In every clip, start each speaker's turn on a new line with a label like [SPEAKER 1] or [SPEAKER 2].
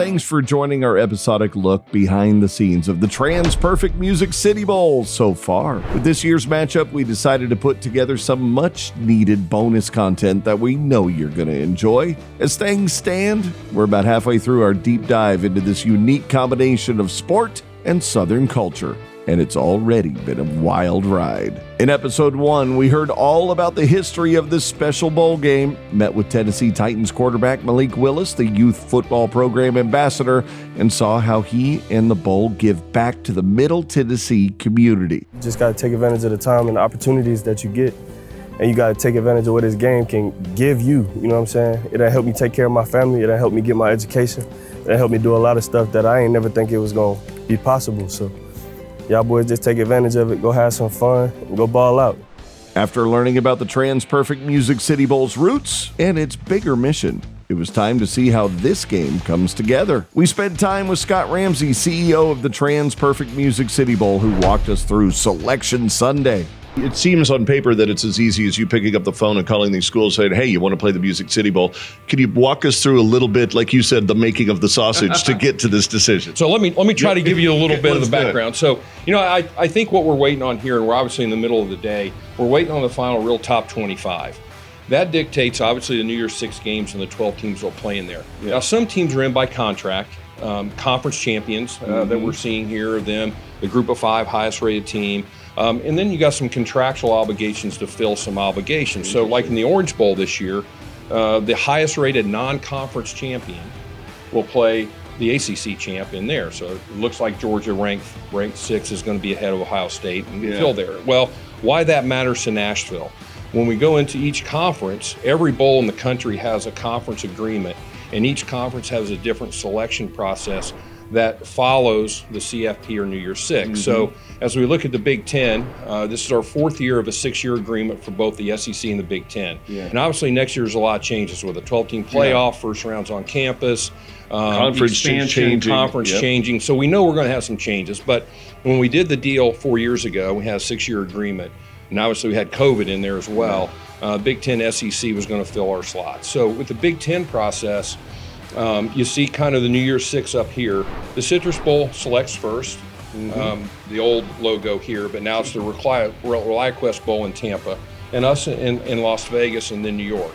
[SPEAKER 1] thanks for joining our episodic look behind the scenes of the TransPerfect Music City Bowl so far. With this year's matchup, we decided to put together some much-needed bonus content that we know you're going to enjoy. As things stand, we're about halfway through our deep dive into this unique combination of sport and Southern culture, and it's already been a wild ride. In episode 1, we heard all about the history of this special bowl game, met with Tennessee Titans quarterback Malik Willis, the youth football program ambassador, and saw how he and the bowl give back to the Middle Tennessee community.
[SPEAKER 2] You just got to take advantage of the time and the opportunities that you get, and you got to take advantage of what this game can give you, you know what I'm saying? It'll help me take care of my family, it'll help me get my education, it'll help me do a lot of stuff that I ain't never think it was going to be possible, so. Y'all boys just take advantage of it, go have some fun, and go ball out.
[SPEAKER 1] After learning about the TransPerfect Music City Bowl's roots and its bigger mission, it was time to see how this game comes together. We spent time with Scott Ramsey, CEO of the TransPerfect Music City Bowl, who walked us through Selection Sunday.
[SPEAKER 3] It seems on paper that it's as easy as you picking up the phone and calling these schools saying, hey, you want to play the Music City Bowl? Can you walk us through a little bit, like you said, the making of the sausage to get to this decision?
[SPEAKER 4] So let me try to give you a little bit of the background. So, I think what we're waiting on here, and we're obviously in the middle of the day, we're waiting on the final real top 25. That dictates, obviously, the New Year's 6 games and the 12 teams will play in there. Yeah. Now, some teams are in by contract. Conference champions that we're seeing here are them, the group of 5 highest rated team. And then you got some contractual obligations to fill some obligations. So like in the Orange Bowl this year, the highest rated non-conference champion will play the ACC champion there. So it looks like Georgia ranked 6 is going to be ahead of Ohio State and fill there. Well, why that matters to Nashville? When we go into each conference, every bowl in the country has a conference agreement, and each conference has a different selection process that follows the CFP or New Year's 6. So as we look at the Big Ten, this is our 4th year of a 6-year agreement for both the SEC and the Big Ten. And obviously next year there's a lot of changes with a 12-team playoff, first rounds on campus,
[SPEAKER 3] conference
[SPEAKER 4] changing. So we know we're going to have some changes. But when we did the deal 4 years ago, we had a 6-year agreement, and obviously we had COVID in there as well. Big Ten SEC was going to fill our slots. So with the Big Ten process, you see kind of the New Year's 6 up here. The Citrus Bowl selects first, the old logo here, but now it's the ReliQuest Bowl in Tampa, and us in Las Vegas and then New York.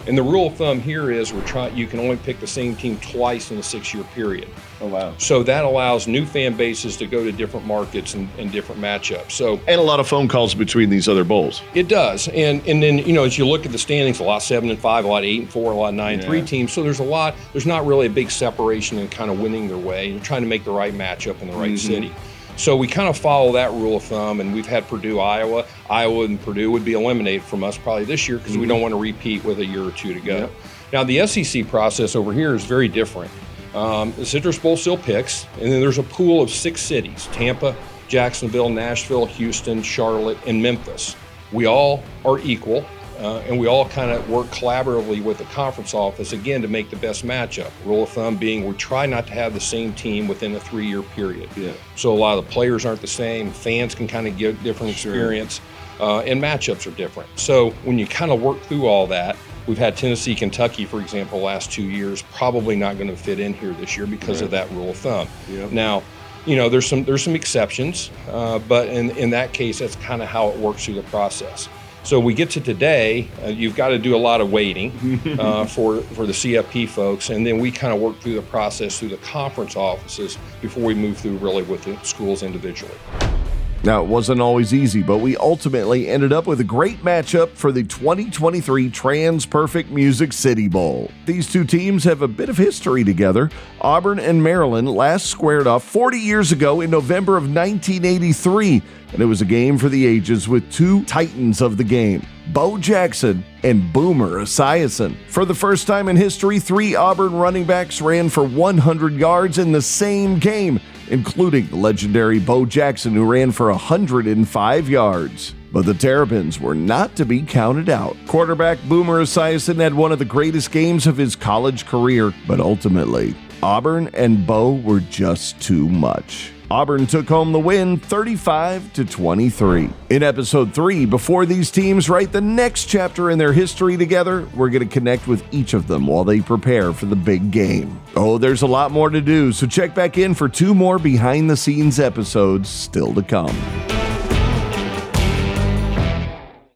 [SPEAKER 4] And the rule of thumb here is you can only pick the same team twice in a 6-year period.
[SPEAKER 3] Oh, wow.
[SPEAKER 4] So that allows new fan bases to go to different markets and different matchups.
[SPEAKER 3] And a lot of phone calls between these other bowls.
[SPEAKER 4] It does. And then, as you look at the standings, a lot 7-5, a lot 8-4, a lot 9-3 teams. So there's not really a big separation in kind of winning their way. You're trying to make the right matchup in the right city. So we kind of follow that rule of thumb, and we've had Purdue, Iowa. Iowa and Purdue would be eliminated from us probably this year because we don't want to repeat with a year or two to go. Now, the SEC process over here is very different. The Citrus Bowl still picks, and then there's a pool of 6 cities: Tampa, Jacksonville, Nashville, Houston, Charlotte, and Memphis. We all are equal, and we all kind of work collaboratively with the conference office, again, to make the best matchup. Rule of thumb being we try not to have the same team within a 3-year period. So a lot of the players aren't the same, fans can kind of get different experience, and matchups are different. So when you kind of work through all that, we've had Tennessee, Kentucky, for example, last 2 years, probably not going to fit in here this year because of that rule of thumb. Now, there's some exceptions, but in that case, that's kind of how it works through the process. So we get to today, you've got to do a lot of waiting for the CFP folks, and then we kind of work through the process through the conference offices before we move through really with the schools individually.
[SPEAKER 1] Now, it wasn't always easy, but we ultimately ended up with a great matchup for the 2023 TransPerfect Music City Bowl. These two teams have a bit of history together. Auburn and Maryland last squared off 40 years ago in November of 1983, and it was a game for the ages with 2 titans of the game, Bo Jackson and Boomer Esiason. For the first time in history, 3 Auburn running backs ran for 100 yards in the same game, including the legendary Bo Jackson, who ran for 105 yards. But the Terrapins were not to be counted out. Quarterback Boomer Esiason had one of the greatest games of his college career, but ultimately, Auburn and Bo were just too much. Auburn took home the win 35-23. In episode 3, before these teams write the next chapter in their history together, we're going to connect with each of them while they prepare for the big game. Oh, there's a lot more to do, so check back in for 2 more behind-the-scenes episodes still to come.